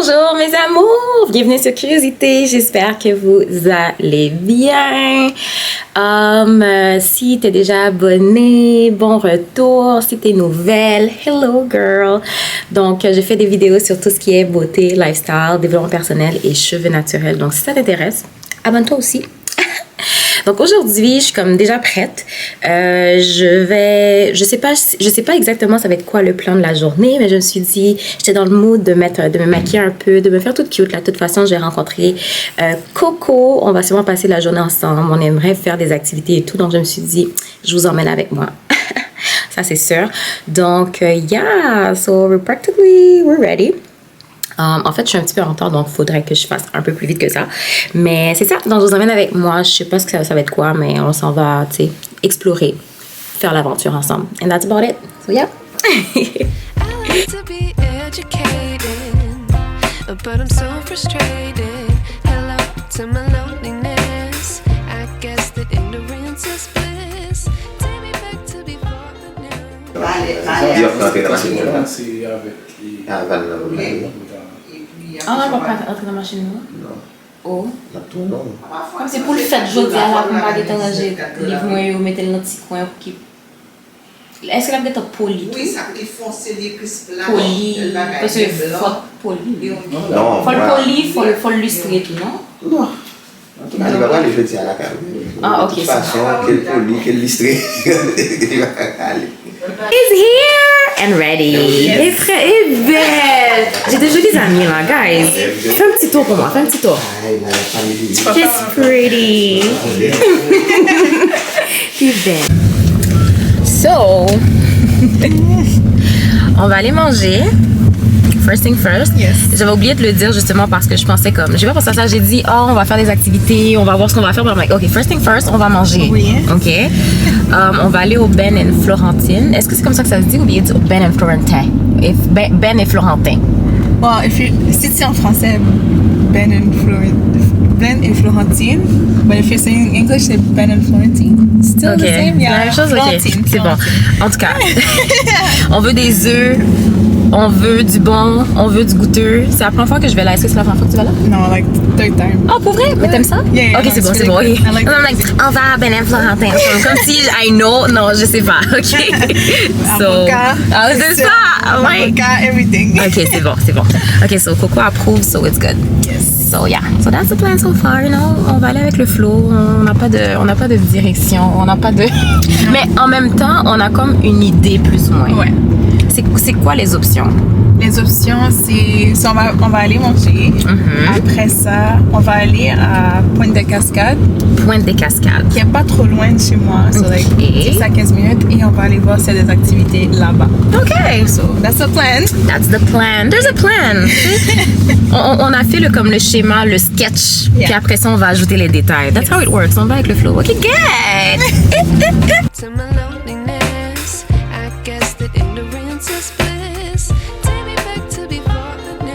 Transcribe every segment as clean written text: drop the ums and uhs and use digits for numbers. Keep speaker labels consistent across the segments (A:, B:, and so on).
A: Bonjour mes amours, bienvenue sur Curiosité, j'espère que vous allez bien. Si t'es déjà abonné, bon retour, si t'es nouvelle, hello girl. Donc je fais des vidéos sur tout ce qui est beauté, lifestyle, développement personnel et cheveux naturels. Donc si ça t'intéresse, abonne-toi aussi. Donc aujourd'hui, je suis comme déjà prête. Je sais pas exactement ça va être quoi le plan de la journée, mais je me suis dit, j'étais dans le mood de me maquiller un peu, de me faire toute cute là. De toute façon, j'ai rencontré Coco. On va sûrement passer la journée ensemble. On aimerait faire des activités et tout. Donc je me suis dit, je vous emmène avec moi. Ça c'est sûr. Donc yeah, so we're ready. En fait, je suis un petit peu en retard, donc il faudrait que je fasse un peu plus vite que ça. Mais c'est ça, donc je vous emmène avec moi. Je sais pas ce que ça va être quoi, mais on s'en va, tu sais, explorer, faire l'aventure ensemble. And that's about it. So yeah.
B: I like to be educated, but I'm so frustrated. Hello to my loneliness. I guess that ignorance is bliss. Take me back to before the new.
C: C'est avec les...
A: On n'a pas entrer dans la machine, non?
C: Non.
A: Oh.
C: Non.
A: Comme c'est pour le fait de jouer à la combat de ranger livre ou mettre dans petit coin qui. Est-ce que la bête est poli?
D: Oui, ça peut foncer les crisps là.
A: Poli. Parce que faut poli.
C: Non.
A: Faut le poli, faut le lustrer tout, non?
C: Non. En tout cas, il va pas aller jeter à la cave.
A: Ah, ok.
C: De toute façon, quel poli, quel listré. Il va aller.
A: Is here and ready. Et très belle. J'ai des jolis amis là, guys. Fais un petit tour pour moi, fais un petit tour. She's pretty. T'es belle. So, on va aller manger. First thing first.
E: Yes.
A: J'avais oublié de le dire justement parce que je pensais comme, j'ai pas pensé à ça, j'ai dit, oh, on va faire des activités, on va voir ce qu'on va faire. Mais ok, first thing first, on va manger.
E: Oui.
A: Ok. On va aller au Ben and Florentine. Est-ce que c'est comme ça que ça se dit ou bien Ben and Florentin? Ben et Florentin.
E: Well, si c'est en français, Ben et Florentine. But if you're saying English, c'est Ben and Florentine. Still
A: Ok.
E: the same, yeah.
A: La même chose, ok.
E: Florentine,
A: C'est bon.
E: Florentine.
A: En tout cas, on veut des œufs. On veut du bon, on veut du goûteux. C'est la première fois que je vais là. Est-ce que c'est la première fois que tu vas là?
E: No, like third time.
A: Oh, pour vrai? Mais t'aimes ça?
E: Yeah,
A: ok,
E: no,
A: c'est bon,
E: it's
A: c'est bon.
E: really
A: ok.
E: good. I like
A: Non, I'm like, on va à Ben and Florentin. Comme si I know. Non, je sais pas. Ok.
E: Avocat.
A: Ah, c'est ça. Ouais.
E: Avocat, everything.
A: Ok, c'est bon, c'est bon. Ok, so Coco approuve, so it's good.
E: Yes.
A: So yeah, so that's the plan so far, you know. On va aller avec le flow. On n'a pas de direction. On n'a pas de. Mais en même temps, on a comme une idée plus ou moins.
E: Ouais.
A: C'est quoi les options?
E: Les options, c'est on va aller manger. Après ça, on va aller à Pointe des Cascades,
A: Pointe des Cascades.
E: qui est pas trop loin de chez moi. So like,
A: Ok.
E: 10 à 15 minutes. Et on va aller voir s'il y a des activités là-bas.
A: Okay,
E: So, that's the plan.
A: that's the plan. There's a plan. on a fait comme le schéma, le sketch.
E: Yeah.
A: Puis après ça, on va ajouter les détails. That's how it works. On va avec le flow. Ok, good.
B: To my loneliness. I guess that ignorance is bliss. Take me back to before the new.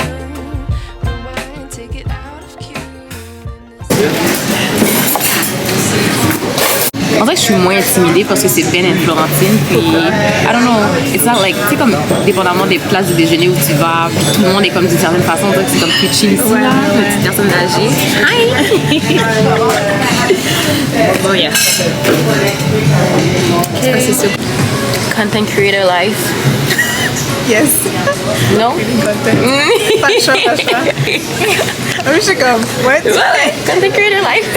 B: Rewind, take it out of cue.
A: En fait, je suis moins intimidée parce que c'est Ben and Florentine. Puis, I don't know, it's not like, tu sais, comme dépendamment des places de déjeuner où tu vas, puis tout le monde est comme d'une certaine façon. On dirait que c'est comme plus chill ici, là, une petite personne âgée. Hi! Oh yeah. Ça, c'est sûr. Content creator life.
E: Yes.
A: Non?
E: Pas de choix, pas de choix. Ah oui, je suis comme, what?
A: Ouais, content creator life.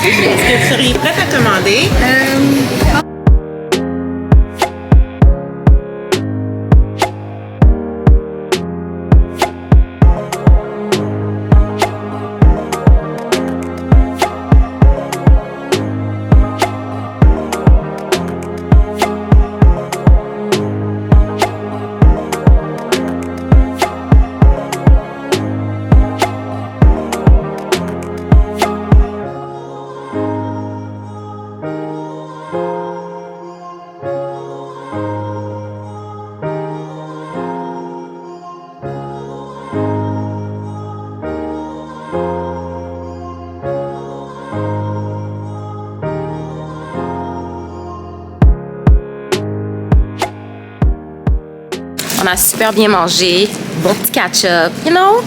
D: Est-ce que tu serais prête à commander?
A: On a super bien mangé. bon petit catch-up, you know?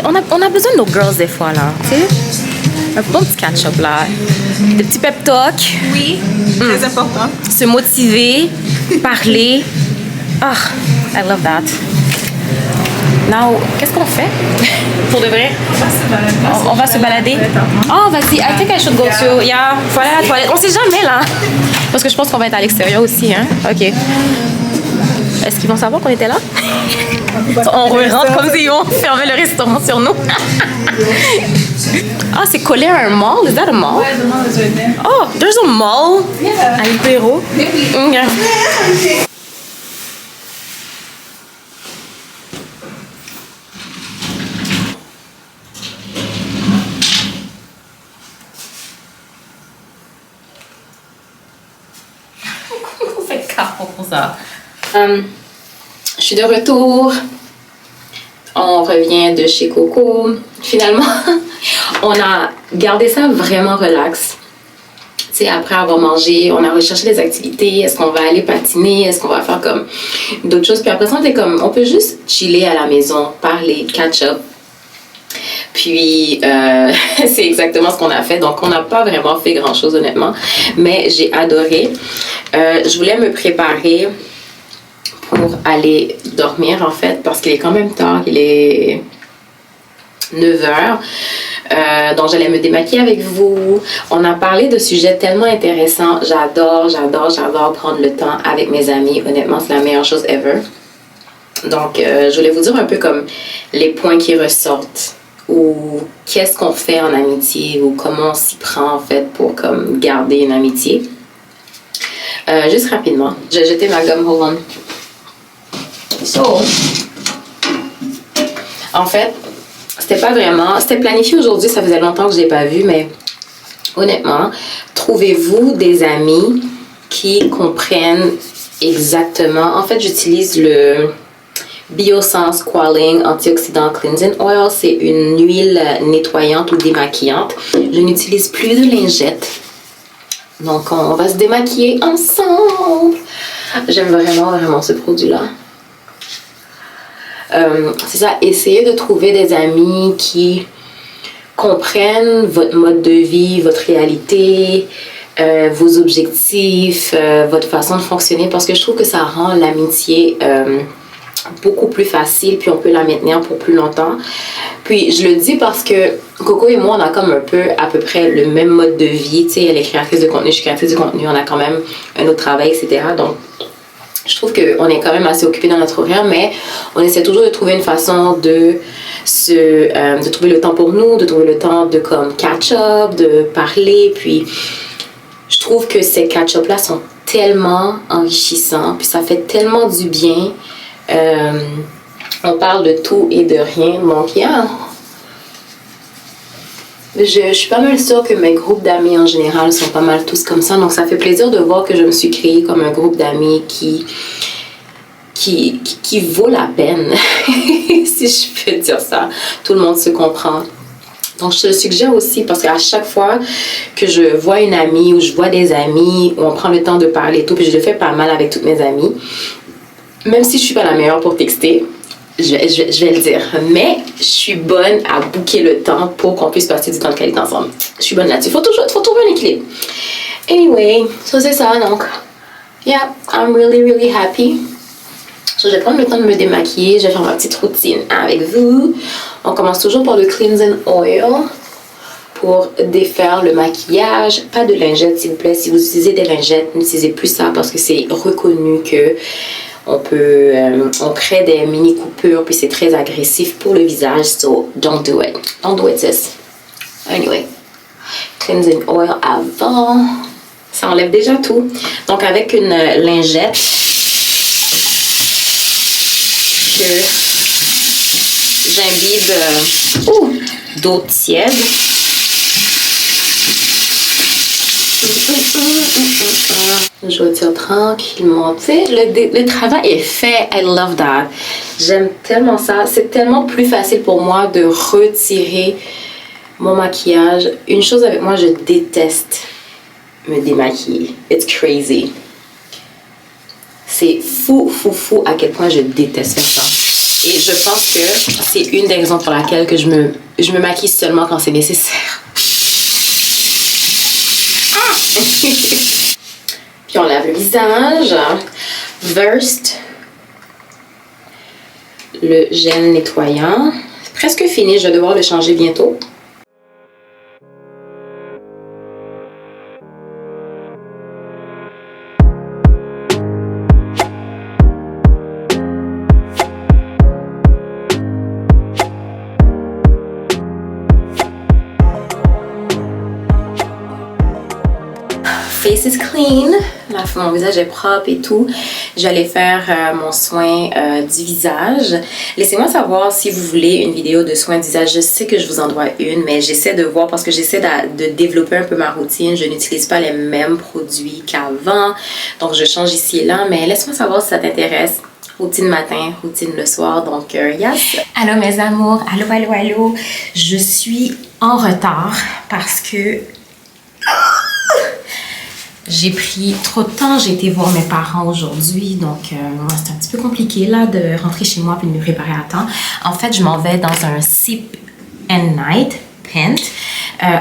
A: On a besoin de nos girls des fois, là, tu sais? Un bon petit catch-up, là. Des petits pep talk.
E: Oui, très important.
A: Se motiver, parler. Ah, I love that. Now, qu'est-ce qu'on fait? Pour de vrai? On va se balader. Oh, vas-y. I think I should go to... Yeah, voilà la toilette. On sait jamais, là. Parce que je pense qu'on va être à l'extérieur aussi, hein? OK. Est-ce qu'ils vont savoir qu'on était là? On rentre comme s'ils vont fermer le restaurant sur nous. Ah, c'est collé à un mall? Is that a mall?
E: Ouais, the mall is right there.
A: Oh, there's a mall?
E: Yeah.
A: À Impero? Okay. C'est carreau pour ça. Je suis de retour. On revient de chez Coco. Finalement, on a gardé ça vraiment relax. Tu sais, après avoir mangé, on a recherché des activités. Est-ce qu'on va aller patiner? Est-ce qu'on va faire comme d'autres choses? Puis après ça, on était comme, on peut juste chiller à la maison, parler, catch up. Puis, c'est exactement ce qu'on a fait. Donc, on n'a pas vraiment fait grand-chose, honnêtement. Mais j'ai adoré. Je voulais me préparer pour aller dormir, en fait, parce qu'il est quand même tard. Il est 9h. Donc, j'allais me démaquiller avec vous. On a parlé de sujets tellement intéressants. J'adore prendre le temps avec mes amis. Honnêtement, c'est la meilleure chose ever. Donc, je voulais vous dire un peu comme les points qui ressortent ou qu'est-ce qu'on fait en amitié ou comment on s'y prend, en fait, pour comme garder une amitié. Juste rapidement, j'ai jeté ma gomme, hold on. So, en fait, c'était planifié aujourd'hui, ça faisait longtemps que je l'ai pas vu, mais honnêtement, trouvez-vous des amis qui comprennent exactement. En fait, j'utilise le Biosense Qualing Antioxydant Cleansing Oil. C'est une huile nettoyante ou démaquillante. Je n'utilise plus de lingettes. Donc, on va se démaquiller ensemble. J'aime vraiment ce produit-là. C'est ça, essayez de trouver des amis qui comprennent votre mode de vie, votre réalité, vos objectifs, votre façon de fonctionner, parce que je trouve que ça rend l'amitié beaucoup plus facile, puis on peut la maintenir pour plus longtemps. Puis je le dis parce que Coco et moi, on a comme un peu à peu près le même mode de vie. Tu sais, elle est créatrice de contenu, je suis créatrice de contenu, on a quand même un autre travail, etc. Donc je trouve qu'on est quand même assez occupés dans notre horaire, mais on essaie toujours de trouver une façon de trouver le temps pour nous, de trouver le temps de comme catch up, de parler. Puis je trouve que ces catch up là sont tellement enrichissants, puis ça fait tellement du bien. On parle de tout et de rien, donc je suis pas mal sûre que mes groupes d'amis en général sont pas mal tous comme ça, donc ça fait plaisir de voir que je me suis créée comme un groupe d'amis qui vaut la peine, si je peux dire ça. Tout le monde se comprend. Donc, je te le suggère aussi parce qu'à chaque fois que je vois une amie ou je vois des amis, où on prend le temps de parler et tout, puis je le fais pas mal avec toutes mes amies, même si je suis pas la meilleure pour texter, je vais le dire, mais je suis bonne à booker le temps pour qu'on puisse passer du temps de qualité ensemble. Je suis bonne là-dessus. Faut trouver un équilibre. Anyway, so c'est ça, donc, yeah, I'm really happy. So, je vais prendre le temps de me démaquiller, je vais faire ma petite routine avec vous. On commence toujours par le cleansing oil pour défaire le maquillage. Pas de lingettes, s'il vous plaît. Si vous utilisez des lingettes, n'utilisez plus ça parce que c'est reconnu que on crée des mini coupures, puis c'est très agressif pour le visage. So, don't do it. Don't do it, sis. Anyway, cleansing oil avant. Ça enlève déjà tout. Donc, avec une lingette que j'imbibe d'eau tiède. Je retire tranquillement. Tu sais, le travail est fait. I love that. J'aime tellement ça. C'est tellement plus facile pour moi de retirer mon maquillage. Une chose avec moi, je déteste me démaquiller. It's crazy. C'est fou à quel point je déteste faire ça. Et je pense que c'est une des raisons pour laquelle que je me maquille seulement quand c'est nécessaire. Puis on lave le visage. Versed. Le gel nettoyant. C'est presque fini, je vais devoir le changer bientôt. Face is clean, mon visage est propre et tout. J'allais faire mon soin du visage. Laissez-moi savoir si vous voulez une vidéo de soin du visage. Je sais que je vous en dois une, mais j'essaie de voir parce que j'essaie de développer un peu ma routine. Je n'utilise pas les mêmes produits qu'avant, donc je change ici et là. Mais laisse-moi savoir si ça t'intéresse. Routine matin, routine le soir, donc yes. Allô mes amours, allô. Je suis en retard parce que... J'ai pris trop de temps, j'ai été voir mes parents aujourd'hui, donc c'est un petit peu compliqué là de rentrer chez moi et de me préparer à temps. En fait, je m'en vais dans un Sip and Night Paint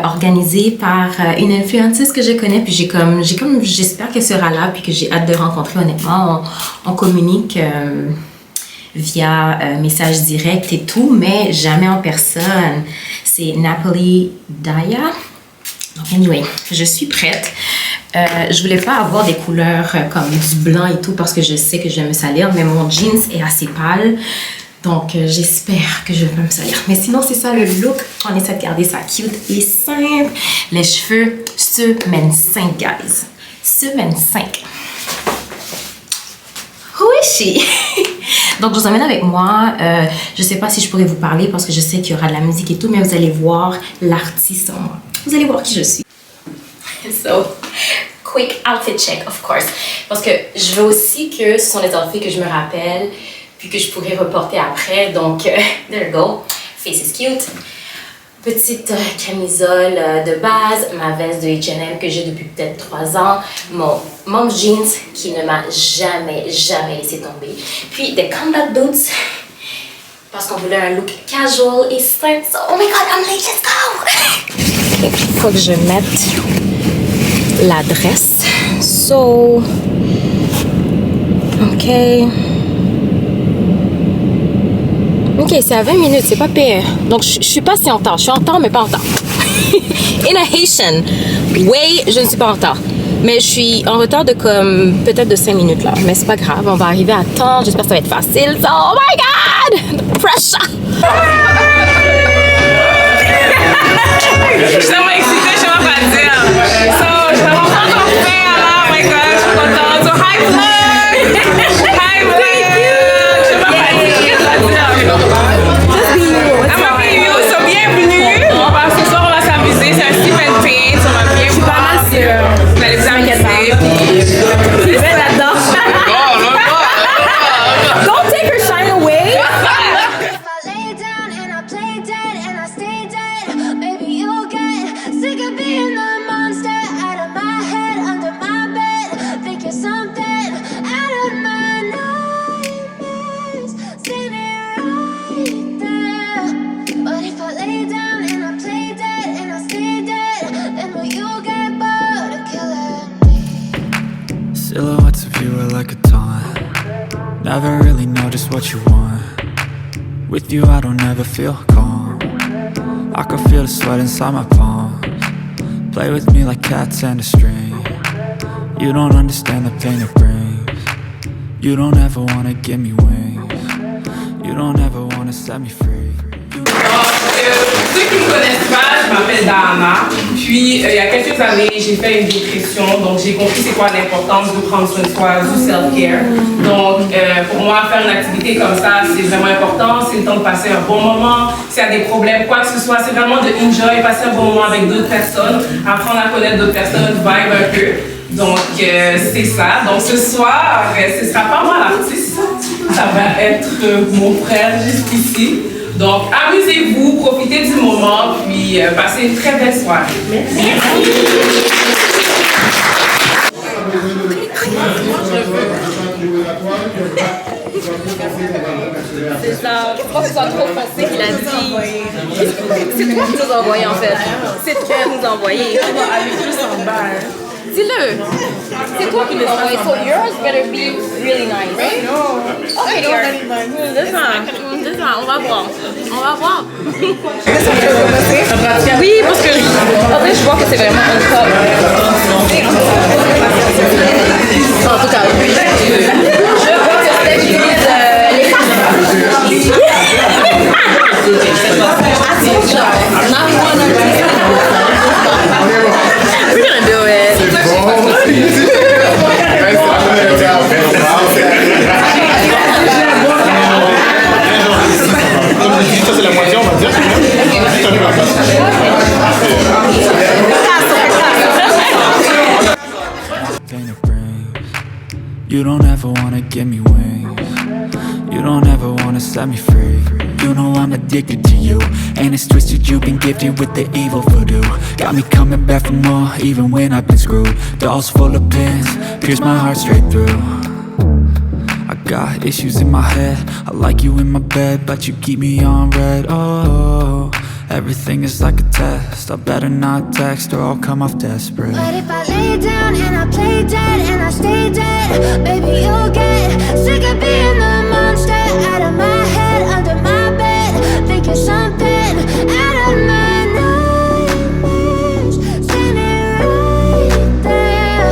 A: organisé par une influenceuse que je connais, puis j'espère qu'elle sera là, puis que j'ai hâte de rencontrer. Honnêtement, on communique via message direct et tout, mais jamais en personne. C'est Napoli Daya. Donc anyway, je suis prête. Je voulais pas avoir des couleurs comme du blanc et tout parce que je sais que je vais me salir, mais mon jeans est assez pâle, donc j'espère que je vais pas me salir. Mais sinon c'est ça le look, on essaie de garder ça cute et simple. Les cheveux, semaine 5 guys, semaine 5. Who is she? Donc je vous emmène avec moi, je sais pas si je pourrais vous parler parce que je sais qu'il y aura de la musique et tout, mais vous allez voir l'artiste en moi. Vous allez voir qui je suis. So, quick outfit check, of course. Parce que je veux aussi que ce sont les outfits que je me rappelle, puis que je pourrais reporter après. Donc, there you go. Face is cute. Petite camisole de base, ma veste de H&M que j'ai depuis peut-être 3 ans, mon mom's jeans qui ne m'a jamais laissé tomber. Puis des combat boots. Parce qu'on voulait un look casual et simple. So, oh my god, I'm late, let's go! Il faut que je mette l'adresse. So, ok, c'est à 20 minutes, c'est pas pire. Donc, je suis pas si en retard. Je suis en retard, mais pas en retard. In a Haitian way, je ne suis pas en retard. Mais je suis en retard de comme peut-être de 5 minutes là. Mais c'est pas grave, on va arriver à temps. J'espère que ça va être facile. So, oh my god! The pressure!
E: Je suis tellement excitée, je sais pas quoi dire. So, je suis vraiment contente de faire là. Oh my god, je suis contente. So, hi vlog! Hi vlog! Je sais pas quoi dire. I'm be you. So, bienvenue. Ce soir, on va s'amuser. C'est un Sip and Paint. On va bien voir. Vous allez vous amuser. Je vais là-dedans. Don't take her shine away.
F: Silhouettes of you are like a taunt. Never really know just what you want. With you I don't ever feel calm. I can feel the sweat inside my palms. Play with me like cats and a string. You don't understand the pain it brings. You don't ever wanna give me wings. You don't ever wanna set me free.
E: Ceux qui ne me connaissent pas, je m'appelle Dahana. Puis, il y a quelques années, j'ai fait une dépression. Donc, j'ai compris c'est quoi l'importance de prendre soin de soi, du self-care. Donc, pour moi, faire une activité comme ça, c'est vraiment important. C'est le temps de passer un bon moment. S'il y a des problèmes, quoi que ce soit, c'est vraiment de enjoy, passer un bon moment avec d'autres personnes, apprendre à connaître d'autres personnes, vibe un peu. Donc, c'est ça. Donc, ce soir, ce ne sera pas moi l'artiste. Ça va être mon frère juste ici. Donc, amusez-vous, profitez du moment, puis passez une très belle soirée. Merci.
A: c'est ça. Je crois que ce soit trop foncé qu'il a dit. C'est toi qui nous as envoyé en fait. C'est toi qui nous as envoyé.
E: On va aller plus en bas.
A: Dis-le. C'est toi qui nous as envoyé. So yours better be really nice.
E: Non.
A: Okay, on va voir. On va voir. Oui, parce que en fait, je vois que c'est vraiment un top. En tout cas, je vois que c'est utilise les We're gonna do it.
G: Ça c'est la moitié, on va dire.
F: Pain it brings. You don't ever wanna give me wings. You don't ever wanna set me free. You know I'm addicted to you, and it's twisted. You've been gifted with the evil voodoo. Got me coming back for more, even when I've been screwed. Dolls full of pins, pierce my heart straight through. I got issues in my head. I like you in my bed, but you keep me on red. Oh, everything is like a test. I better not text or I'll come off desperate.
H: But if I lay down and I play dead and I stay dead, baby, you'll get sick of being the monster out of my head, under my bed, thinking something out of my nightmares, standing right there.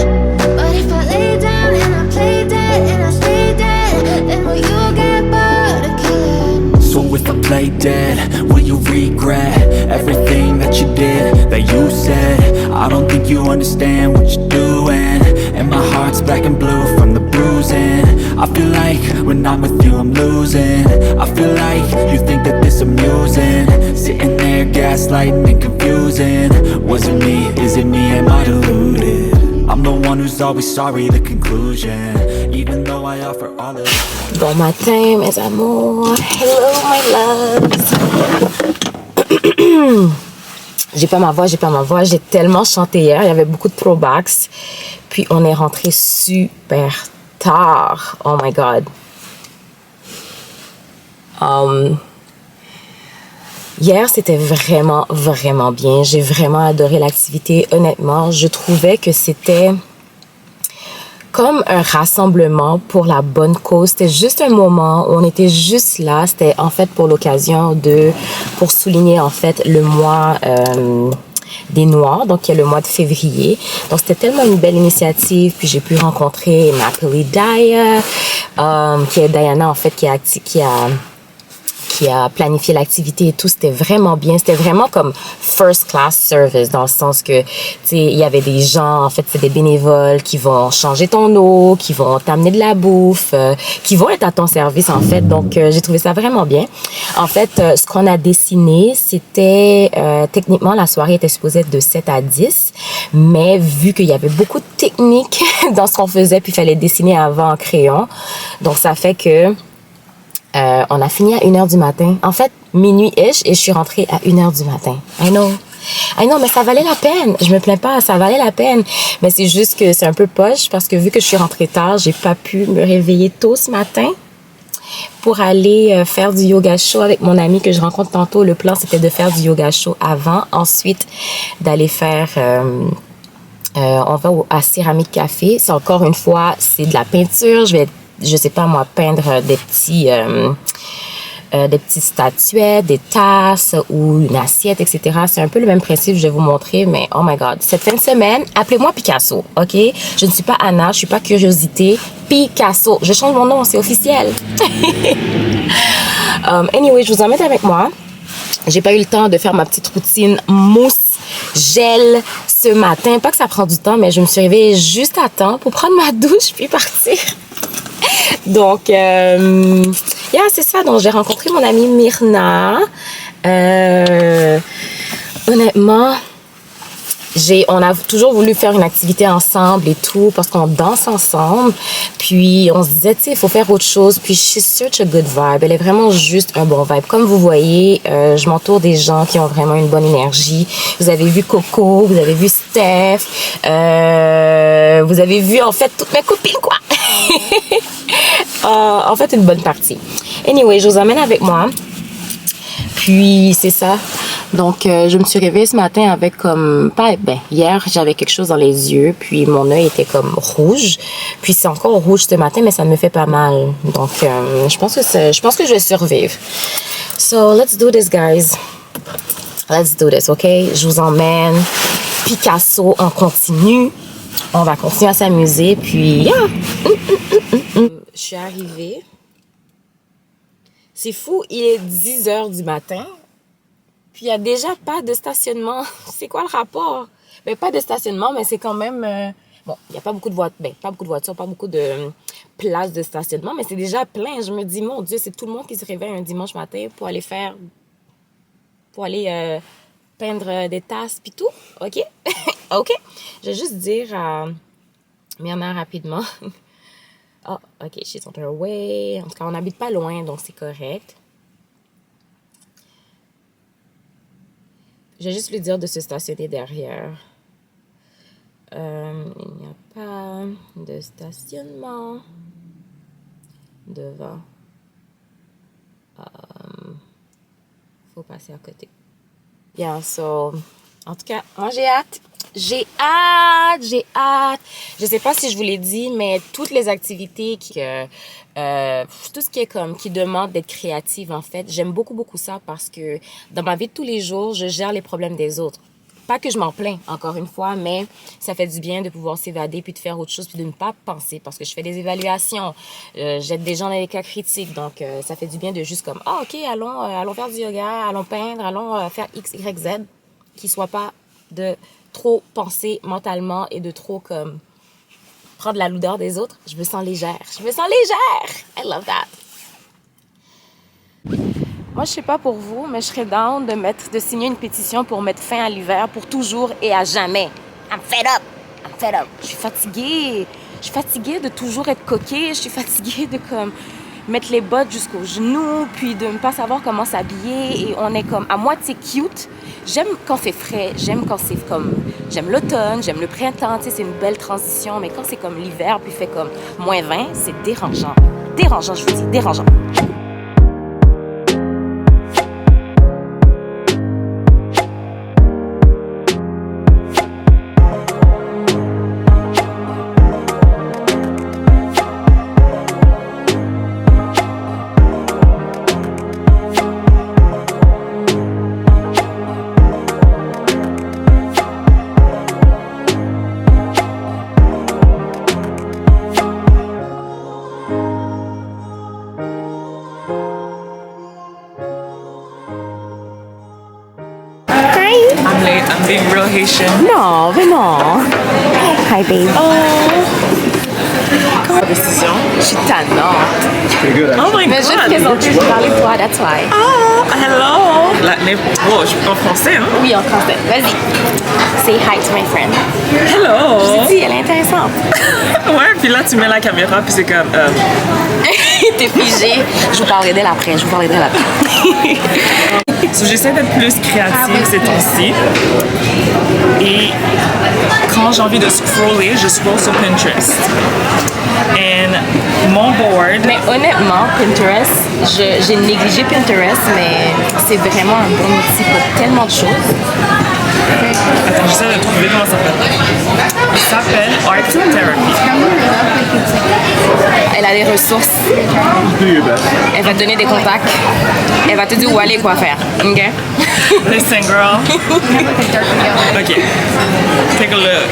H: But if I lay down and I play dead and I stay dead, then will you get bored of killing?
F: So if I play dead, will you regret everything that you did, that you said? I don't think you understand what you're doing, and my heart's black and blue from the bruising. I feel like when I'm with you I'm losing. I feel like you think that this amusing, sitting there gaslighting and confusing. Was it me? Is it me? Am I deluded? I'm the one who's always sorry, the conclusion, even though I offer all of it.
A: Bon matin, mes amours. Hello, my loves. J'ai pas ma voix. J'ai tellement chanté hier. Il y avait beaucoup de throwbacks. Puis on est rentré super tard. Oh my God. Hier, c'était vraiment, vraiment bien. J'ai vraiment adoré l'activité. Honnêtement, je trouvais que c'était comme un rassemblement pour la bonne cause. C'était juste un moment où on était juste là. C'était en fait pour l'occasion pour souligner en fait le mois des Noirs, donc il y a le mois de février. Donc c'était tellement une belle initiative. Puis j'ai pu rencontrer Napoli Daya, qui est Diana en fait, qui a planifié l'activité et tout. C'était vraiment bien. C'était vraiment comme first class service, dans le sens que, tu sais, il y avait des gens, en fait, c'est des bénévoles qui vont changer ton eau, qui vont t'amener de la bouffe, qui vont être à ton service, en fait. Donc, j'ai trouvé ça vraiment bien. En fait, ce qu'on a dessiné, c'était, techniquement, la soirée était supposée être de 7 à 10, mais vu qu'il y avait beaucoup de techniques dans ce qu'on faisait, puis il fallait dessiner avant en crayon, donc ça fait que on a fini à 1h du matin. En fait, minuit-ish, et je suis rentrée à 1h du matin. I know, mais ça valait la peine. Je me plains pas, ça valait la peine. Mais c'est juste que c'est un peu poche, parce que vu que je suis rentrée tard, j'ai pas pu me réveiller tôt ce matin pour aller faire du yoga chaud avec mon ami que je rencontre tantôt. Le plan, c'était de faire du yoga chaud avant. Ensuite, d'aller faire... on va à Céramique Café. C'est encore une fois, c'est de la peinture. Je sais pas moi, peindre des petites statuettes, des tasses ou une assiette, etc. C'est un peu le même principe, je vais vous montrer, mais oh my God. Cette fin de semaine, appelez-moi Picasso, OK? Je ne suis pas Anna, je suis pas Curiosité. Picasso. Je change mon nom, c'est officiel. Anyway, je vous emmène avec moi. J'ai pas eu le temps de faire ma petite routine mousse, gel ce matin. Pas que ça prend du temps, mais je me suis réveillée juste à temps pour prendre ma douche puis partir. Donc, c'est ça. Donc, j'ai rencontré mon amie Myrna. Honnêtement, on a toujours voulu faire une activité ensemble et tout, parce qu'on danse ensemble. Puis, on se disait, tu sais, il faut faire autre chose. Puis, she's such a good vibe. Elle est vraiment juste un bon vibe. Comme vous voyez, je m'entoure des gens qui ont vraiment une bonne énergie. Vous avez vu Coco, vous avez vu Steph, vous avez vu, en fait, toutes mes copines, quoi. En fait, une bonne partie. Anyway, je vous emmène avec moi. Puis, c'est ça. Donc, je me suis réveillée ce matin avec comme... hier, j'avais quelque chose dans les yeux. Puis, mon œil était comme rouge. Puis, c'est encore rouge ce matin, mais ça me fait pas mal. Donc, je pense que je vais survivre. So, let's do this, guys. Let's do this, OK? Je vous emmène. Picasso en continu. On va continuer à s'amuser. Puis, yeah! Je suis arrivée. C'est fou, il est 10h du matin. Puis il n'y a déjà pas de stationnement. C'est quoi le rapport? Ben, pas de stationnement, mais c'est quand même... bon, il n'y a pas beaucoup de voitures, pas beaucoup de places de stationnement, mais c'est déjà plein. Je me dis, mon Dieu, c'est tout le monde qui se réveille un dimanche matin pour aller peindre des tasses puis tout. OK? OK? Je vais juste dire à Myrna rapidement. Oh, OK, she's on her way. En tout cas, on n'habite pas loin, donc c'est correct. Je vais juste lui dire de se stationner derrière. Il n'y a pas de stationnement devant. Faut passer à côté. Yeah, so, en tout cas, moi j'ai hâte. J'ai hâte. Je sais pas si je vous l'ai dit, mais toutes les activités tout ce qui est qui demande d'être créative, en fait, j'aime beaucoup ça parce que dans ma vie de tous les jours, je gère les problèmes des autres. Pas que je m'en plains, encore une fois, mais ça fait du bien de pouvoir s'évader puis de faire autre chose puis de ne pas penser parce que je fais des évaluations, j'aide des gens dans les cas critiques, donc ça fait du bien de juste comme, OK, allons faire du yoga, allons peindre, allons faire X, Y, Z, qui soit pas de trop penser mentalement et de trop prendre la lourdeur des autres. Je me sens légère. I love that. Moi, je sais pas pour vous, mais je serais down de signer une pétition pour mettre fin à l'hiver pour toujours et à jamais. I'm fed up. Je suis fatiguée de toujours être coquée. Je suis fatiguée de mettre les bottes jusqu'aux genoux, puis de ne pas savoir comment s'habiller. Et on est à moitié cute. J'aime quand c'est frais, j'aime quand c'est j'aime l'automne, j'aime le printemps, tu sais, c'est une belle transition. Mais quand c'est l'hiver, puis fait moins 20, c'est dérangeant. Dérangeant, je vous dis, dérangeant.
I: I'm being real Haitian.
A: Non, mais non. Hi, babe.
I: Décision.
A: Je suis tannante.
I: Oh my
A: Mais
I: god.
A: je te présente, je parle de toi, that's why.
I: Oh, hello. Je parle français, hein?
A: Oui, en français. Vas-y. Say hi to my friend.
I: Hello.
A: Je dis, elle est intéressante.
I: Ouais, puis là, tu mets la caméra, puis c'est comme...
A: T'es figée. Je vous parlerai d'elle après.
I: So, j'essaie d'être plus créative ces temps-ci. Et quand j'ai envie de scroller, je scroll sur Pinterest. Et mon board...
A: Mais honnêtement, Pinterest, j'ai négligé Pinterest, mais c'est vraiment un bon outil pour tellement de choses.
I: Attends, j'essaie de trouver comment ça s'appelle. Ça s'appelle Art Therapy.
A: Elle a des ressources. Elle va te donner des contacts. Elle va te dire où aller, quoi faire. OK?
I: Listen, girl. OK. Take a look.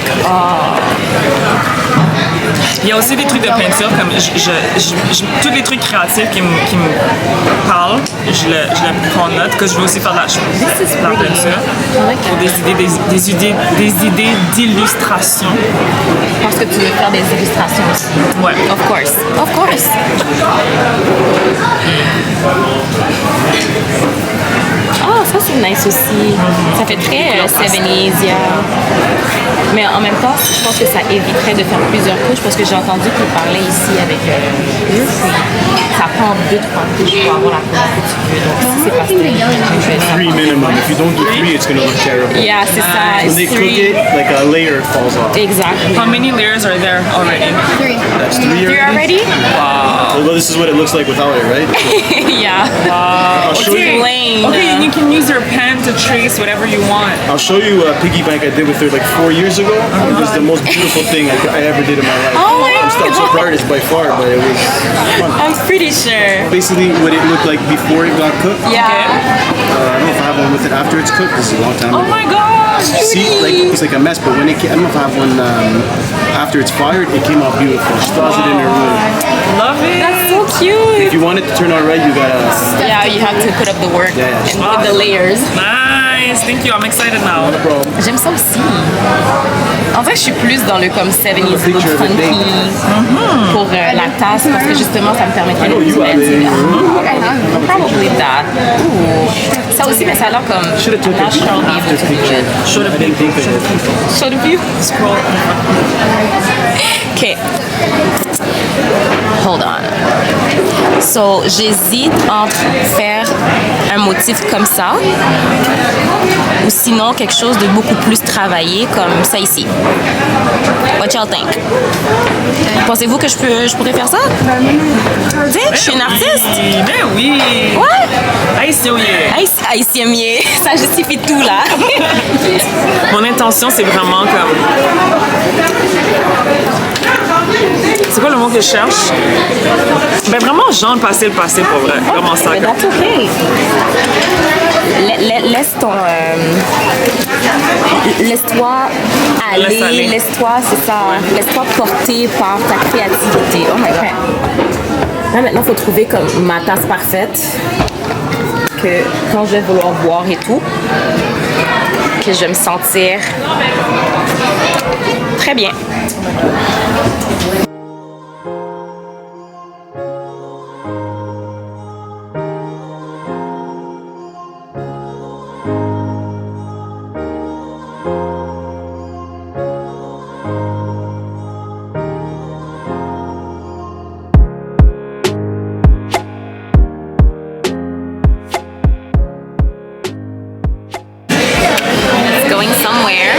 I: Il y a aussi des trucs de peinture, comme tous les trucs créatifs qui me parlent, je le prends en note, parce que je veux aussi faire de la peinture pour des idées d'illustration.
A: Parce que tu veux faire des illustrations aussi.
I: Ouais.
A: Of course. Of course. Ah, ça c'est nice aussi. Ça fait très 70s, yeah. Mais en même temps, je pense que ça éviterait de faire plusieurs couches parce que j'ai entendu qu'ils parlaient ici avec eux. Ça prend 2-3 couches pour avoir la couleur que tu veux. Donc si c'est pas stérile, je vais faire.
G: 3 minimum. If you don't do 3, it's gonna look terrible.
A: Yeah, c'est ça.
G: When they cook it, like a layer falls off.
A: Exactly.
I: How many layers are there already?
G: That's 3
A: You're already?
G: Well, this is what it looks like without it, right?
A: Yeah.
G: I'll show you.
A: Plain.
I: Okay, and you can use your pen to trace whatever you want.
G: I'll show you a piggy bank I did with her like 4 years ago. It was the most beautiful thing I ever did in my life.
A: Oh my
G: I'm so proud by far, but it was fun.
A: I'm pretty sure.
G: Basically, what it looked like before it got cooked.
A: Yeah.
G: I don't know if I have one with it after it's cooked. This is a long time
I: Oh
G: ago.
I: my gosh!
G: See, like it's like a mess, but when it I don't know if I have one after it's fired. It came out beautiful. She throws it in her room.
I: Love it!
A: That's so cute.
G: If you want it to turn out right, you gotta.
A: Yeah, you have to put up the work
G: Yeah.
A: and put the layers.
I: Nice! Thank you, I'm excited now.
G: No problem.
A: J'aime ça aussi. En fait, je suis plus dans le comme 70s look
G: picture of a
A: funky
G: date.
A: pour la tasse parce que justement, ça me permettrait de
G: you have it in your room.
A: Probably that. Ooh. Ça aussi, mais ça a l'air comme
G: Should have took a
A: natural
G: after
A: beauty.
G: picture. I didn't think of it.
A: Show the view.
I: Scroll.
A: Okay. Hold on. So, j'hésite entre faire un motif comme ça ou sinon quelque chose de beaucoup plus travaillé comme ça ici. What y'all think? Pensez-vous que je pourrais faire ça? Tu sais, je suis une artiste.
I: Ben oui!
A: Ouais.
I: Haïtien, oui.
A: Haïtien mieux. Ça justifie tout, là.
I: Mon intention, c'est vraiment comme... C'est quoi le mot que je cherche? Ben vraiment, genre, passer le passé pour vrai. Vraiment ça.
A: Mais that's okay. Laisse ton... Laisse-toi
I: Laisse aller.
A: aller. Laisse-toi, c'est ça. Laisse-toi porter par ta créativité. Oh my God. Là, maintenant, il faut trouver comme ma tasse parfaite. Que quand je vais vouloir boire et tout, que je vais me sentir très bien. It's going somewhere.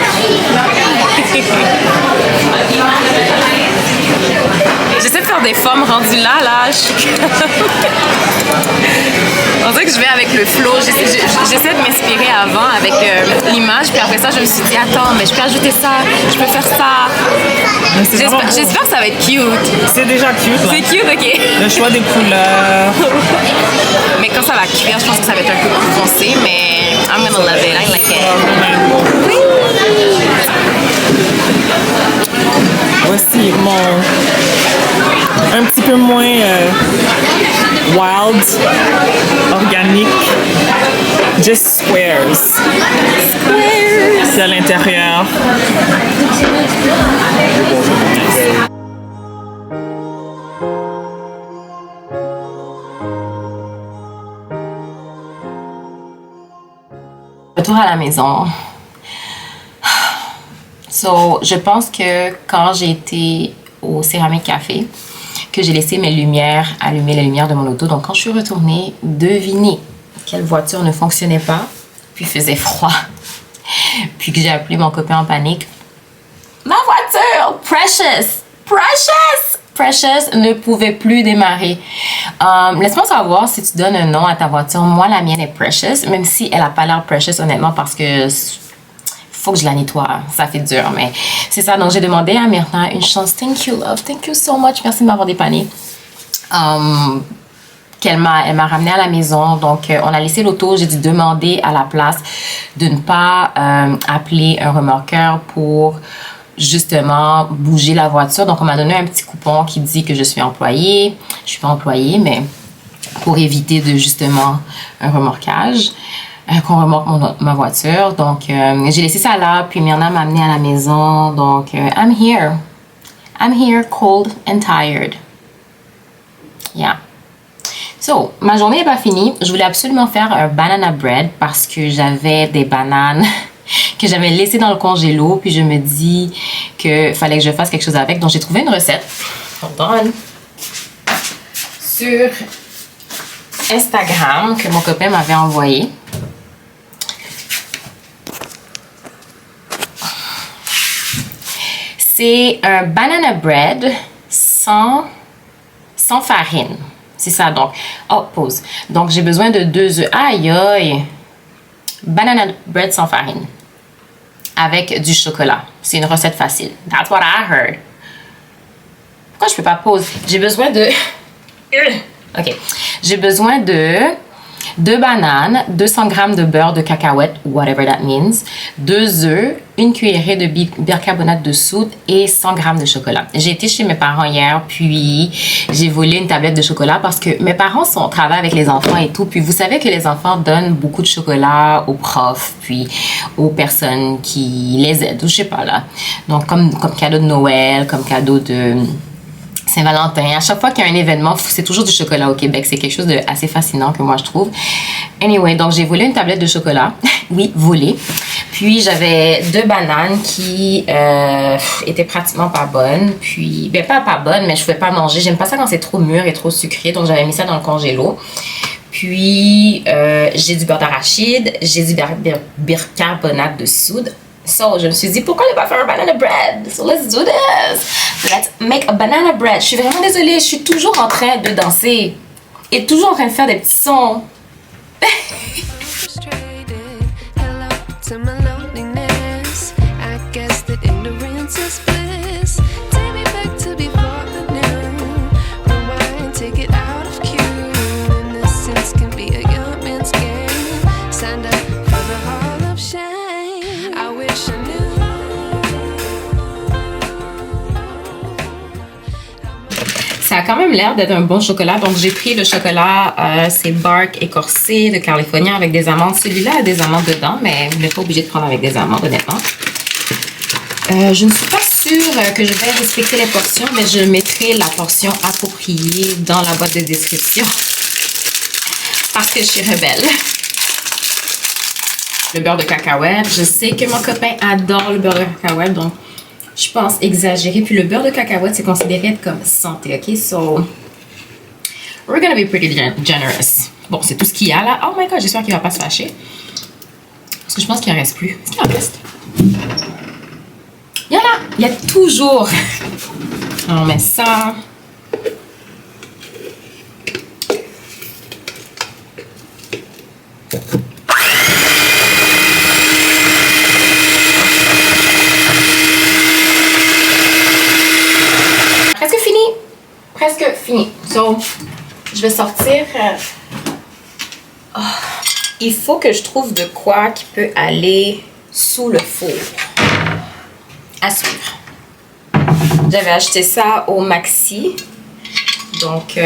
A: J'essaie de faire des formes rendues là, je suis on dirait que je vais avec le flow. J'essaie de m'inspirer avant avec l'image, puis après ça, je me suis dit, attends, mais je peux ajouter ça, je peux faire ça. J'espère que ça va être cute.
I: C'est déjà cute, là.
A: C'est cute, ok.
I: Le choix des couleurs.
A: Mais quand ça va cuire, je pense que ça va être un peu plus foncé, mais I'm gonna love it, I like it.
I: Voici un petit peu moins wild, organique, just squares. C'est à l'intérieur.
A: Retour à la maison. So, je pense que quand j'ai été au Céramique Café, que j'ai laissé mes lumières, allumer les lumières de mon auto. Donc, quand je suis retournée, devinez quelle voiture ne fonctionnait pas, puis faisait froid. Puis que j'ai appelé mon copain en panique. Ma voiture! Precious ne pouvait plus démarrer. Laisse-moi savoir si tu donnes un nom à ta voiture. Moi, la mienne est Precious, même si elle n'a pas l'air Precious, honnêtement, parce que faut que je la nettoie. Ça fait dur, mais c'est ça. Donc, j'ai demandé à Myrna une chance. Thank you, love. Thank you so much. Merci de m'avoir dépanné. Elle m'a ramenée à la maison. Donc, on a laissé l'auto. J'ai dû demander à la place de ne pas appeler un remorqueur pour justement bouger la voiture. Donc, on m'a donné un petit coupon qui dit que je suis employée. Je suis pas employée, mais pour éviter de justement un remorquage. Qu'on remorque ma voiture. Donc, j'ai laissé ça là. Puis, Myrna m'a amenée à la maison. Donc, I'm here. I'm here, cold and tired. Yeah. So, ma journée n'est pas finie. Je voulais absolument faire un banana bread parce que j'avais des bananes que j'avais laissées dans le congélo. Puis je me dis qu'il fallait que je fasse quelque chose avec. Donc, j'ai trouvé une recette. Hold on. Sur Instagram que mon copain m'avait envoyé. C'est un banana bread sans farine. C'est ça, donc. Oh, pause. Donc, j'ai besoin de 2 œufs. Aïe, aïe. Banana bread sans farine. Avec du chocolat. C'est une recette facile. That's what I heard. Pourquoi je peux pas pause? J'ai besoin de... OK. J'ai besoin de 2 bananes, 200 g de beurre de cacahuète, whatever that means, 2 œufs, 1 cuillerée de bicarbonate de soude et 100 g de chocolat. J'ai été chez mes parents hier, puis j'ai volé une tablette de chocolat parce que mes parents travaillent avec les enfants et tout, puis vous savez que les enfants donnent beaucoup de chocolat aux profs, puis aux personnes qui les aident, ou je sais pas là. Donc comme cadeau de Noël, comme cadeau de... Saint-Valentin. À chaque fois qu'il y a un événement, c'est toujours du chocolat au Québec. C'est quelque chose d'assez fascinant que moi je trouve. Anyway, donc j'ai volé une tablette de chocolat. Oui, volé. Puis j'avais 2 bananes qui étaient pratiquement pas bonnes. Puis, ben pas bonnes, mais je pouvais pas manger. J'aime pas ça quand c'est trop mûr et trop sucré. Donc j'avais mis ça dans le congélo. Puis j'ai du beurre d'arachide, j'ai du bicarbonate de soude. So, je me suis dit, pourquoi ne pas faire un banana bread? So, let's do this. Let's make a banana bread. Je suis vraiment désolée, je suis toujours en train de danser et toujours en train de faire des petits sons.
B: Frustrated. Hello to my loneliness. I guess that ignorance is bliss. Take me back to before the new. Rewind, take it out of cue. Innocence can be a young man's game. Signed up for the hall of shame. I wish I knew.
A: Ça a quand même l'air d'être un bon chocolat. Donc, j'ai pris le chocolat, c'est Bark écorcé de California avec des amandes. Celui-là a des amandes dedans, mais vous n'êtes pas obligé de prendre avec des amandes, honnêtement. Je ne suis pas sûre que je vais respecter les portions, mais je mettrai la portion appropriée dans la boîte de description. Parce que je suis rebelle. Le beurre de cacahuète. Je sais que mon copain adore le beurre de cacahuète, donc je pense exagérer. Puis le beurre de cacahuète, c'est considéré être comme santé, ok? So, we're gonna be pretty generous. Bon, c'est tout ce qu'il y a là. Oh my god, j'espère qu'il va pas se fâcher. Parce que je pense qu'il en reste plus. Est-ce qu'il en reste? Il y en a! Il y a toujours! On met ça. Presque fini. So, je vais sortir. Oh, il faut que je trouve de quoi qui peut aller sous le four. À suivre. J'avais acheté ça au Maxi. Donc,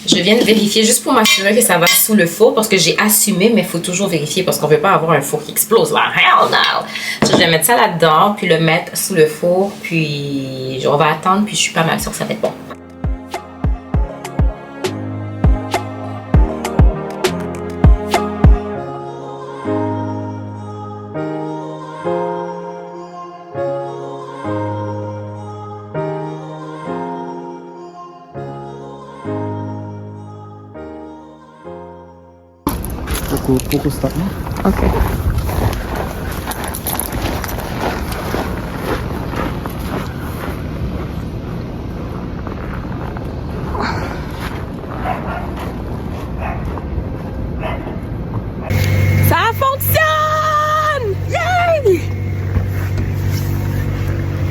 A: je viens de vérifier juste pour m'assurer que ça va sous le four parce que j'ai assumé, mais il faut toujours vérifier parce qu'on ne veut pas avoir un four qui explose là. Hell no! So, je vais mettre ça là-dedans, puis le mettre sous le four, puis on va attendre, puis je suis pas mal sûre que ça va être bon.
G: Pouco stop.
A: Ok. Ça fonctionne! Yay!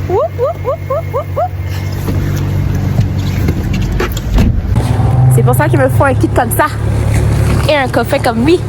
A: Whoop, whoop, whoop, whoop, whoop, whoop. C'est pour ça qu'il me faut un kit comme ça et un coffret comme lui.